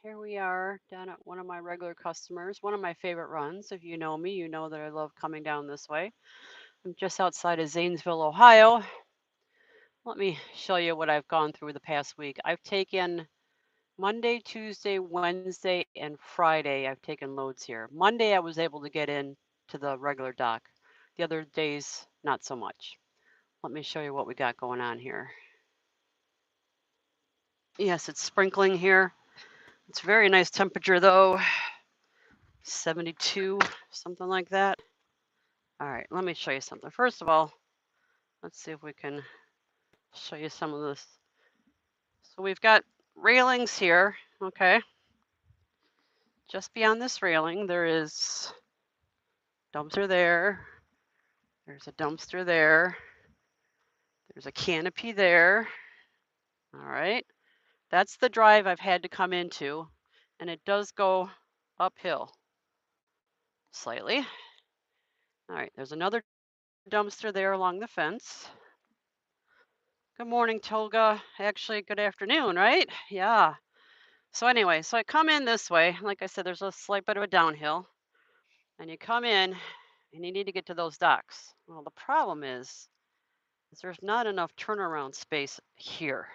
Here we are down at one of my regular customers, one of my favorite runs. If you know me, you know that I love coming down this way. I'm just outside of Zanesville, Ohio. Let me show you what I've gone through the past week. I've taken Monday, Tuesday, Wednesday, and Friday. I've taken loads here. Monday, I was able to get in to the regular dock. The other days, not so much. Let me show you what we got going on here. Yes, it's sprinkling here. It's very nice temperature though, 72, something like that. All right, let me show you something. First of all, let's see if we can show you some of this. So we've got railings here, okay? Just beyond this railing, there is dumpster there. There's a dumpster there. There's a canopy there. All right. That's the drive I've had to come into, and it does go uphill slightly. All right, there's another dumpster there along the fence. Good morning, Tolga. Actually, good afternoon, right? Yeah. So anyway, so I come in this way. Like I said, there's a slight bit of a downhill. And you come in and you need to get to those docks. Well, the problem is there's not enough turnaround space here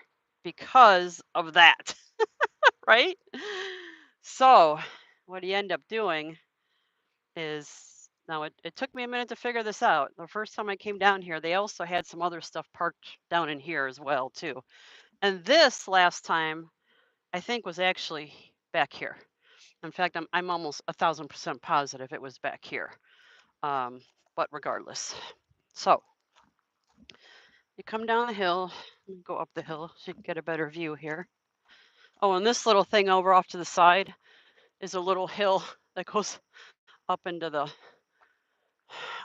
because of that, right? So what you end up doing is now it took me a minute to figure this out. The first time I came down here, they also had some other stuff parked down in here as well, too. And this last time I think was actually back here. In fact, I'm almost 1,000% positive it was back here. Um, but regardless, so you come down the hill, go up the hill so you can get a better view here. Oh, and this little thing over off to the side is a little hill that goes up into the,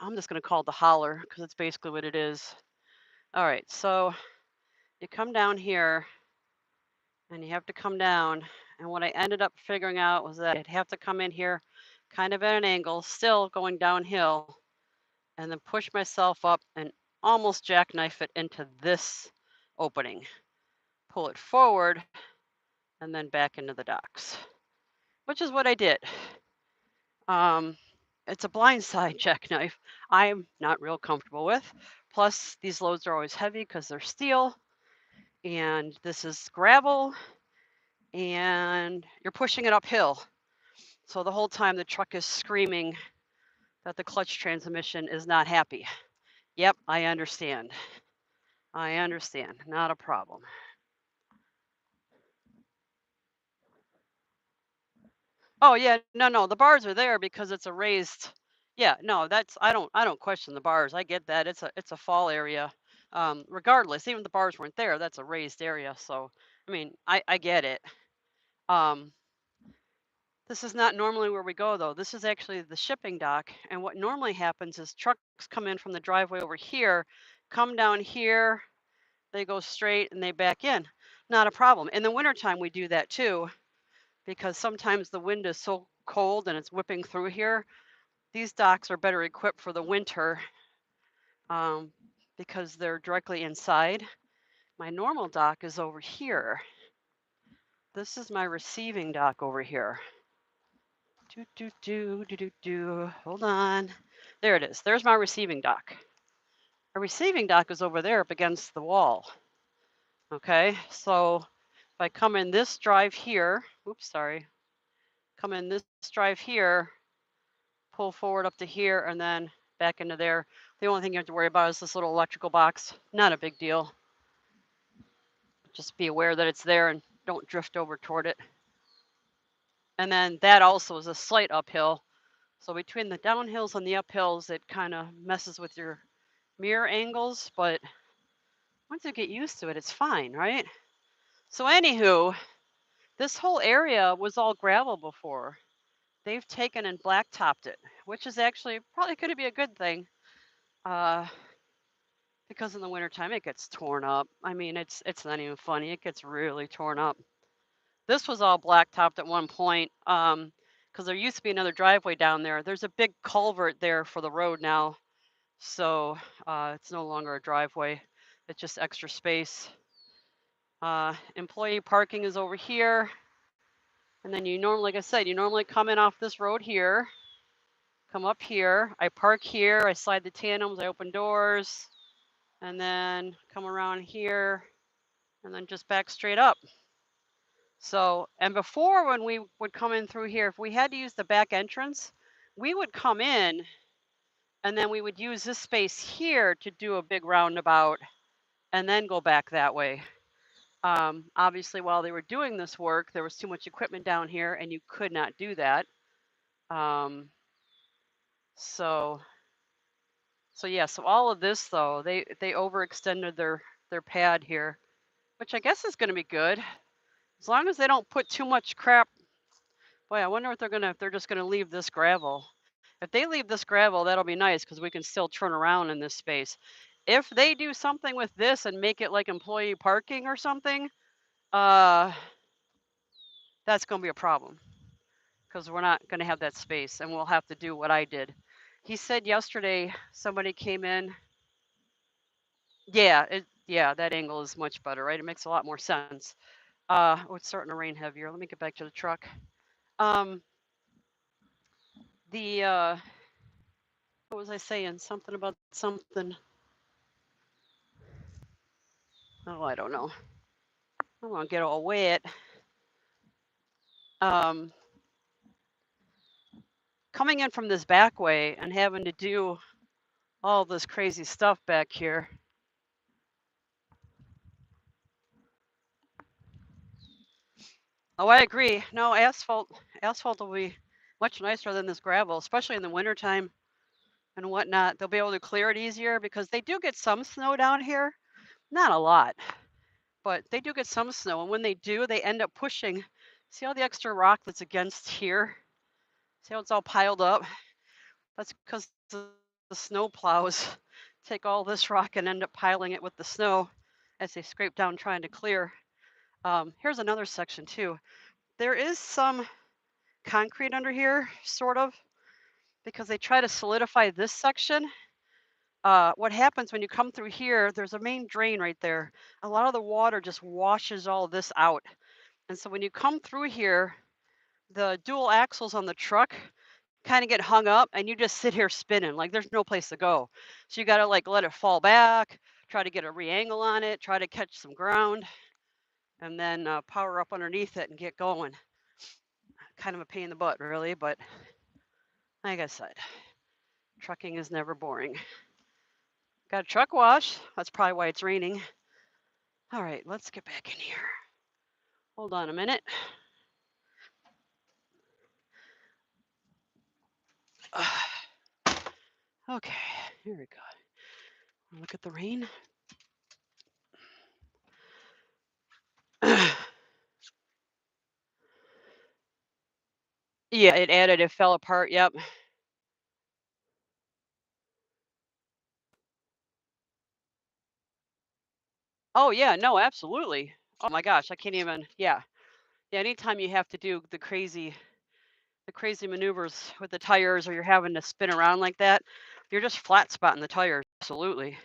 I'm just going to call it the holler because it's basically what it is. All right, so you come down here and you have to come down. And what I ended up figuring out was that I'd have to come in here kind of at an angle, still going downhill, and then push myself up and almost jackknife it into this opening. Pull it forward and then back into the docks, which is what I did. It's a blindside jackknife I'm not real comfortable with. Plus, these loads are always heavy because they're steel, and this is gravel, and you're pushing it uphill. So the whole time the truck is screaming that the clutch transmission is not happy. Yep, I understand. I understand. Not a problem. Oh yeah, no, the bars are there because it's a raised. Yeah, no, that's I don't question the bars. I get that. It's a fall area. Regardless, even if the bars weren't there, that's a raised area. So I mean, I get it. Um, this is not normally where we go though. This is actually the shipping dock. And what normally happens is trucks come in from the driveway over here, come down here, they go straight and they back in. Not a problem. In the wintertime, we do that too, because sometimes the wind is so cold and it's whipping through here. These docks are better equipped for the winter um, because they're directly inside. My normal dock is over here. This is my receiving dock over here. Hold on. There it is. There's my receiving dock. A receiving dock is over there up against the wall. Okay, so if I come in this drive here, oops, sorry, come in this drive here, pull forward up to here, and then back into there. The only thing you have to worry about is this little electrical box. Not a big deal. Just be aware that it's there and don't drift over toward it. And then that also is a slight uphill. So between the downhills and the uphills, it kind of messes with your mirror angles, but once you get used to it, it's fine, right? So anywho, this whole area was all gravel before. They've taken and blacktopped it, which is actually probably going to be a good thing. Because in the wintertime it gets torn up. I mean, it's not even funny. It gets really torn up. This was all blacktopped at one point because there used to be another driveway down there. There's a big culvert there for the road now, so it's no longer a driveway. It's just extra space. Employee parking is over here. And then you normally, like I said, you normally come in off this road here, come up here. I park here, I slide the tandems, I open doors, and then come around here, and then just back straight up. So, and before when we would come in through here, if we had to use the back entrance, we would come in and then we would use this space here to do a big roundabout and then go back that way. Obviously, while they were doing this work, there was too much equipment down here and you could not do that. So yeah, so all of this though, they overextended their pad here, which I guess is going to be good. As long as they don't put too much crap. Boy, I wonder if they're just gonna leave this gravel. If they leave this gravel, that'll be nice because we can still turn around in this space. If they do something with this and make it like employee parking or something, that's gonna be a problem because we're not gonna have that space and we'll have to do what I did. He said yesterday somebody came in. Yeah, that angle is much better, right? It makes a lot more sense. Oh, it's starting to rain heavier. Let me get back to the truck. What was I saying? Something about something. Oh, I don't know. I don't want to get all wet. Coming in from this back way and having to do all this crazy stuff back here. Oh, I agree. No, asphalt will be much nicer than this gravel, especially in the wintertime and whatnot. They'll be able to clear it easier because they do get some snow down here. Not a lot, but they do get some snow. And when they do, they end up pushing. See all the extra rock that's against here? See how it's all piled up? That's because the snow plows take all this rock and end up piling it with the snow as they scrape down trying to clear. Here's another section too. There is some concrete under here, sort of, because they try to solidify this section. What happens when you come through here, there's a main drain right there. A lot of the water just washes all this out. And so when you come through here, the dual axles on the truck kind of get hung up and you just sit here spinning like there's no place to go. So you got to like let it fall back, try to get a re-angle on it, try to catch some ground, and then power up underneath it and get going. Kind of a pain in the butt, really, but like I said, trucking is never boring. Got a truck wash. That's probably why it's raining. All right, let's get back in here. Hold on a minute. Okay, here we go. Look at the rain. Yeah, it added, it fell apart. Yep. Oh, yeah, no, absolutely. Oh my gosh, I can't even, yeah. Yeah, anytime you have to do the crazy maneuvers with the tires or you're having to spin around like that, you're just flat spotting the tires, absolutely.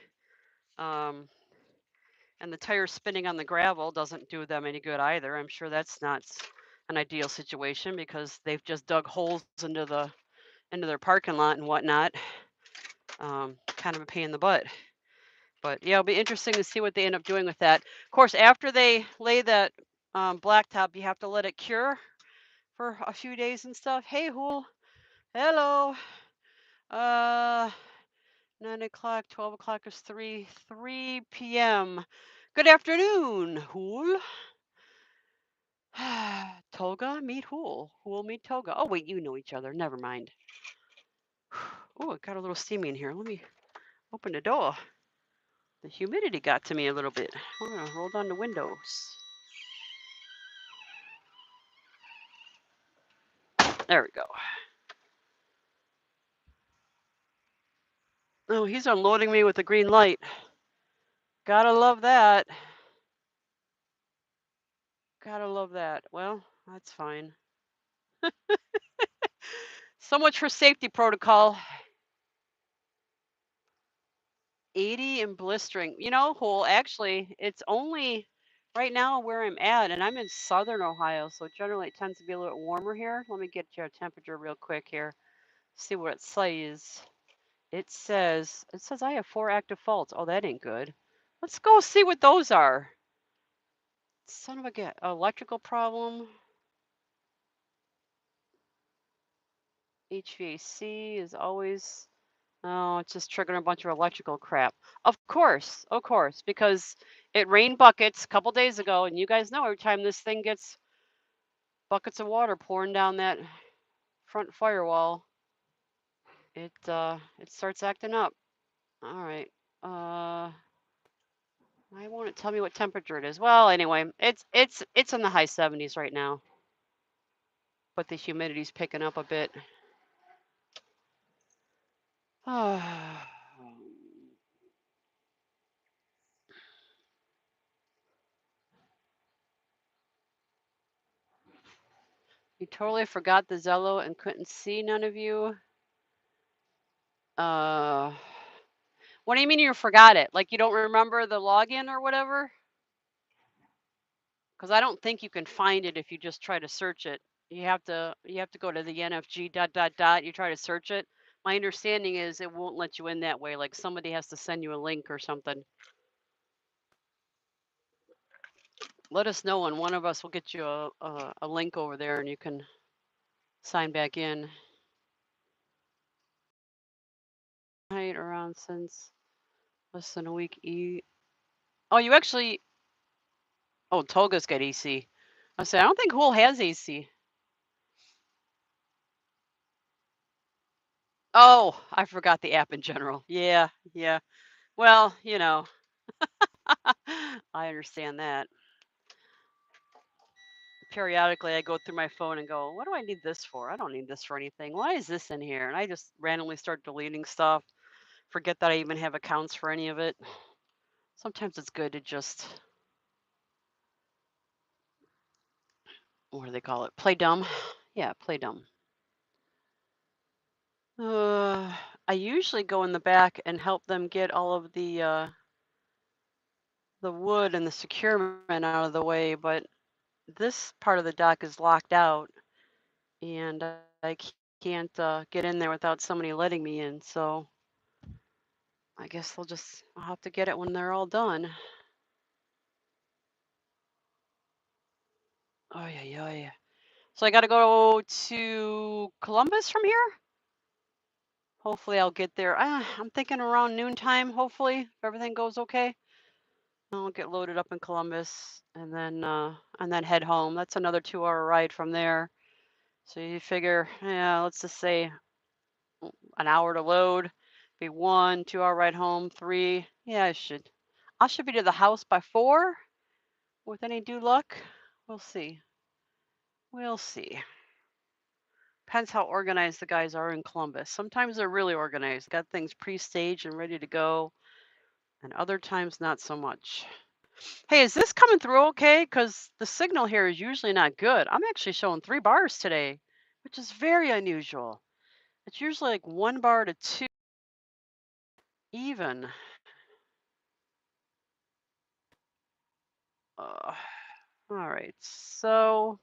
And the tires spinning on the gravel doesn't do them any good either. I'm sure that's not an ideal situation because they've just dug holes into their parking lot and whatnot. Kind of a pain in the butt. But yeah, it'll be interesting to see what they end up doing with that. Of course, after they lay that blacktop, you have to let it cure for a few days and stuff. Hey, Hool. Hello. 9 o'clock, 12 o'clock is 3 p.m. Good afternoon, Hool. Toga, meet Hool. Hool, meet Toga. Oh, wait, you know each other. Never mind. Oh, it got a little steamy in here. Let me open the door. The humidity got to me a little bit. I'm going to roll down the windows. There we go. Oh, he's unloading me with a green light. Gotta love that. Gotta love that. Well, that's fine. So much for safety protocol. 80 and blistering. You know, Hole, actually, it's only right now where I'm at, and I'm in southern Ohio, so generally it tends to be a little warmer here. Let me get your temperature real quick here. See what it says. It says I have 4 active faults. Oh, that ain't good. Let's go see what those are. Son of a electrical problem. HVAC is always. Oh, it's just triggering a bunch of electrical crap. Of course, because it rained buckets a couple days ago, and you guys know every time this thing gets buckets of water pouring down that front firewall, it starts acting up. All right. Why won't it tell me what temperature it is? Well, anyway, it's in the high 70s right now, but the humidity's picking up a bit. You totally forgot the Zello and couldn't see none of you. Uh, what do you mean you forgot it? Like you don't remember the login or whatever? Because I don't think you can find it if you just try to search it. You have to go to the NFG dot dot dot. You try to search it. My understanding is it won't let you in that way. Like somebody has to send you a link or something. Let us know, and one of us will get you a link over there, and you can sign back in. Right around since less than a week. Oh, you actually. Oh, Toga's got AC. I said I don't think Hool has AC. Oh, I forgot the app in general. Yeah, yeah. Well, I understand that. Periodically, I go through my phone and go, what do I need this for? I don't need this for anything. Why is this in here? And I just randomly start deleting stuff, forget that I even have accounts for any of it. Sometimes it's good to just, what do they call it? Play dumb. Yeah, play dumb. I usually go in the back and help them get all of the wood and the securement out of the way, but this part of the dock is locked out, and I can't get in there without somebody letting me in. So I guess I'll have to get it when they're all done. Oh yeah. So I got to go to Columbus from here. Hopefully I'll get there. I'm thinking around noontime. Hopefully, if everything goes okay, I'll get loaded up in Columbus and then head home. That's another 2-hour ride from there. So you figure, yeah, let's just say an hour to load, be 1 2-hour ride home, 3. Yeah, I should be to the house by 4 with any due luck. We'll see. We'll see. Depends how organized the guys are in Columbus. Sometimes they're really organized, got things pre-staged and ready to go, and other times not so much. Hey, is this coming through okay? Because the signal here is usually not good. I'm actually showing 3 bars today, which is very unusual. It's usually like 1 bar to 2 even. All right, so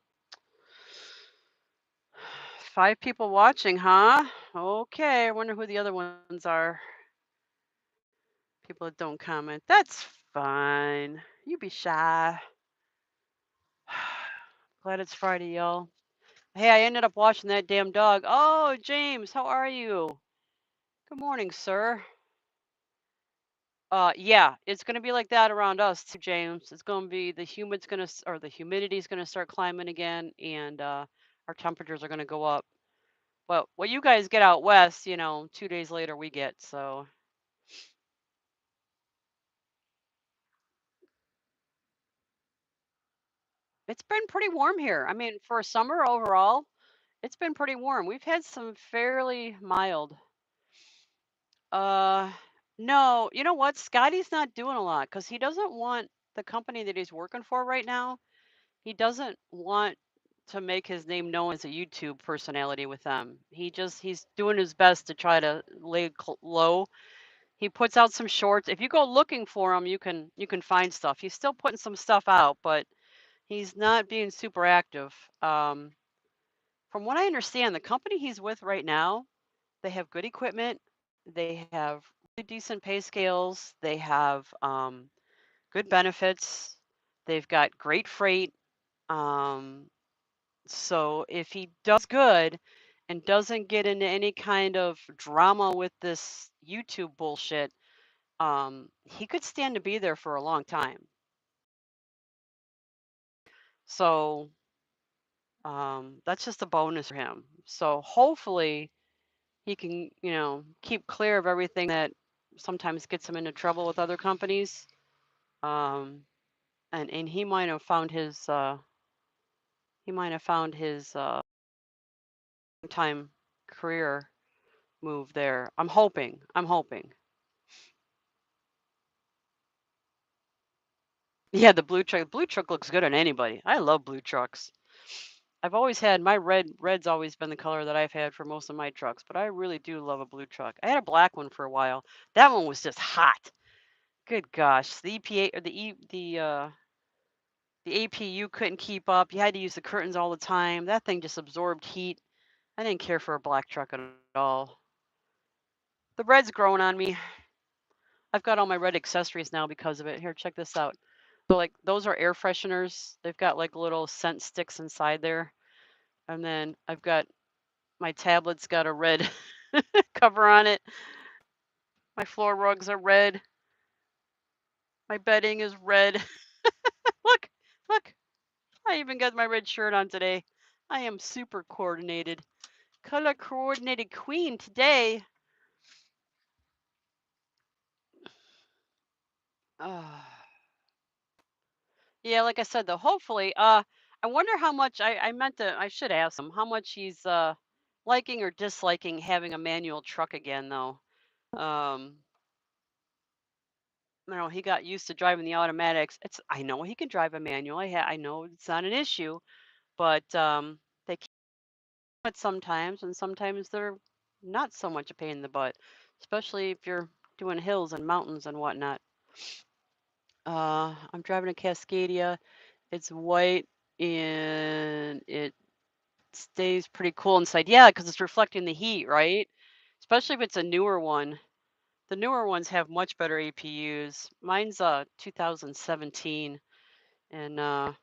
5 people watching, huh? Okay, I wonder who the other ones are. People that don't comment. That's fine. You be shy. Glad it's Friday, y'all. Hey, I ended up watching that damn dog. Oh, James, how are you? Good morning, sir. Yeah, it's gonna be like that around us too, James. It's gonna be the humidity's gonna start climbing again, and our temperatures are gonna go up. But what you guys get out west, 2 days later we get. So it's been pretty warm here. I mean, for summer overall, it's been pretty warm. We've had some fairly mild. Uh, no, you know what? Scotty's not doing a lot because he doesn't want the company that he's working for right now. He doesn't want to make his name known as a YouTube personality with them. He's doing his best to try to lay low. He puts out some shorts. If you go looking for him, you can find stuff. He's still putting some stuff out, but he's not being super active. Um, from what I understand, the company he's with right now, they have good equipment. They have really decent pay scales. They have good benefits. They've got great freight. Um, so if he does good and doesn't get into any kind of drama with this YouTube bullshit, he could stand to be there for a long time. So that's just a bonus for him. So hopefully he can, keep clear of everything that sometimes gets him into trouble with other companies. Um, and he might have found his time career move there. I'm hoping. I'm hoping. Yeah, the blue truck. Blue truck looks good on anybody. I love blue trucks. I've always had my red's always been the color that I've had for most of my trucks, but I really do love a blue truck. I had a black one for a while. That one was just hot. Good gosh. The EPA or the APU couldn't keep up. You had to use the curtains all the time. That thing just absorbed heat. I didn't care for a black truck at all. The red's growing on me. I've got all my red accessories now because of it. Here, check this out. So like those are air fresheners. They've got like little scent sticks inside there. And then I've got my tablet's got a red cover on it. My floor rugs are red. My bedding is red. Look, look. I even got my red shirt on today. I am super coordinated. Color coordinated queen today. Uh, yeah, like I said though, hopefully, I wonder how much I should ask him how much he's liking or disliking having a manual truck again though. Um, he got used to driving the automatics. I know he can drive a manual. I know it's not an issue, but they can it sometimes, and sometimes they're not so much a pain in the butt, especially if you're doing hills and mountains and whatnot. I'm driving a Cascadia. It's white and it stays pretty cool inside. Yeah, because it's reflecting the heat, right? Especially if it's a newer one. The newer ones have much better APUs. Mine's 2017, and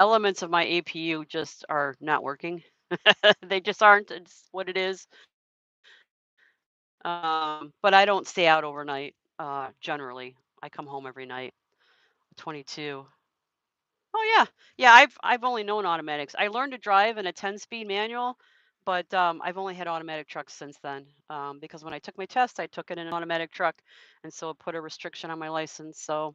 elements of my APU just are not working. They just aren't. It's what it is. But I don't stay out overnight. Generally, I come home every night. 22. Oh yeah, yeah. I've only known automatics. I learned to drive in a 10-speed manual, but I've only had automatic trucks since then. Because when I took my test, I took it in an automatic truck, and so it put a restriction on my license. So,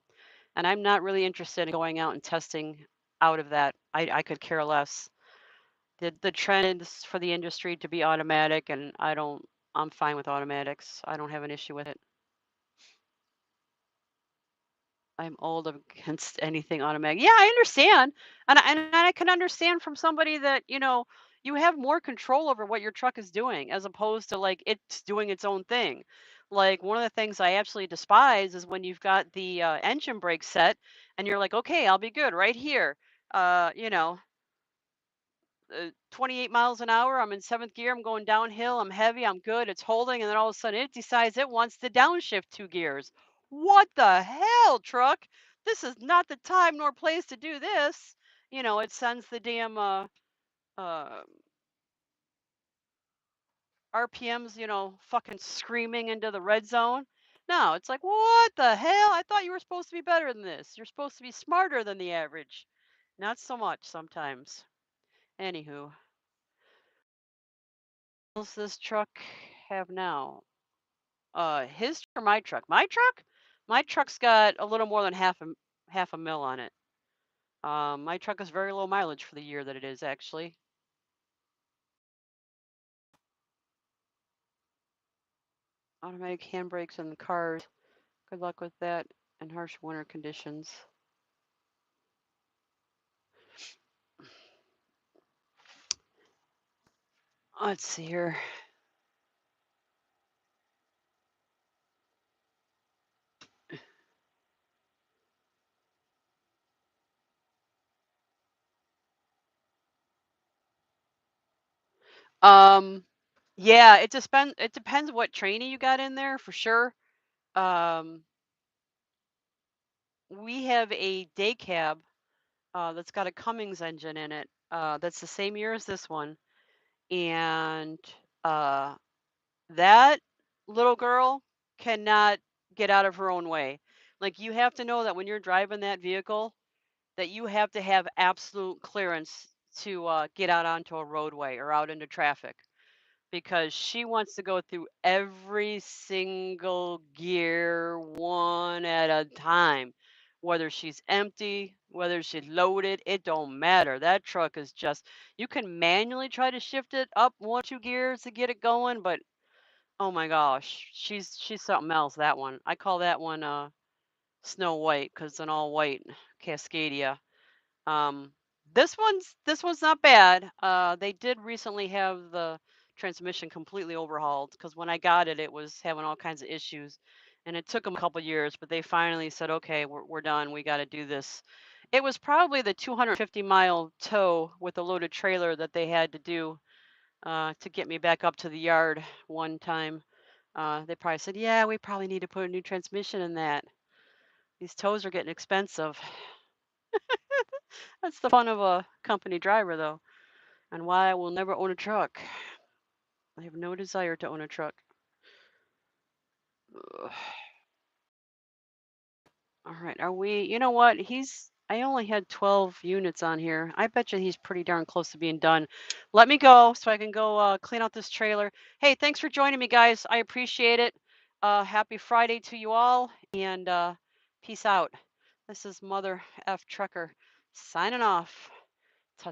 and I'm not really interested in going out and testing out of that. I could care less. The trend is for the industry to be automatic, and I don't. I'm fine with automatics. I don't have an issue with it. I'm old against anything automatic. Yeah, I understand. And I can understand from somebody that, you have more control over what your truck is doing as opposed to like it's doing its own thing. Like one of the things I absolutely despise is when you've got the engine brake set and you're like, okay, I'll be good right here. Uh, you know, 28 miles an hour. I'm in seventh gear. I'm going downhill. I'm heavy. I'm good. It's holding. And then all of a sudden it decides it wants to downshift 2 gears. What the hell, truck? This is not the time nor place to do this. It sends the damn uh, RPMs, fucking screaming into the red zone. No, it's like, what the hell? I thought you were supposed to be better than this. You're supposed to be smarter than the average. Not so much sometimes. Anywho, what does this truck have now? His or my truck? My truck? My truck's got a little more than half a mil on it. My truck is very low mileage for the year that it is actually. Automatic handbrakes in the cars. Good luck with that in harsh winter conditions. Let's see here. Um, yeah, it depends what training you got in there for sure. Um, we have a day cab that's got a Cummins engine in it. That's the same year as this one, and uh, that little girl cannot get out of her own way. Like you have to know that when you're driving that vehicle, that you have to have absolute clearance to get out onto a roadway or out into traffic because she wants to go through every single gear one at a time. Whether she's empty, whether she's loaded, it don't matter. That truck is just, you can manually try to shift it up one, two gears to get it going, but oh my gosh, she's something else, that one. I call that one Snow White because it's an all white Cascadia. Um, this one's not bad. They did recently have the transmission completely overhauled because when I got it, it was having all kinds of issues, and it took them a couple years, but they finally said, "Okay, we're done. We got to do this." It was probably the 250-mile tow with a loaded trailer that they had to do to get me back up to the yard one time. They probably said, "Yeah, we probably need to put a new transmission in that. These tows are getting expensive." That's the fun of a company driver, though, and why I will never own a truck. I have no desire to own a truck. Ugh. All right, are we? You know what? I only had 12 units on here. I bet you he's pretty darn close to being done. Let me go so I can go clean out this trailer. Hey, thanks for joining me, guys. I appreciate it. Happy Friday to you all, and peace out. This is Mother F Trucker signing off. Ta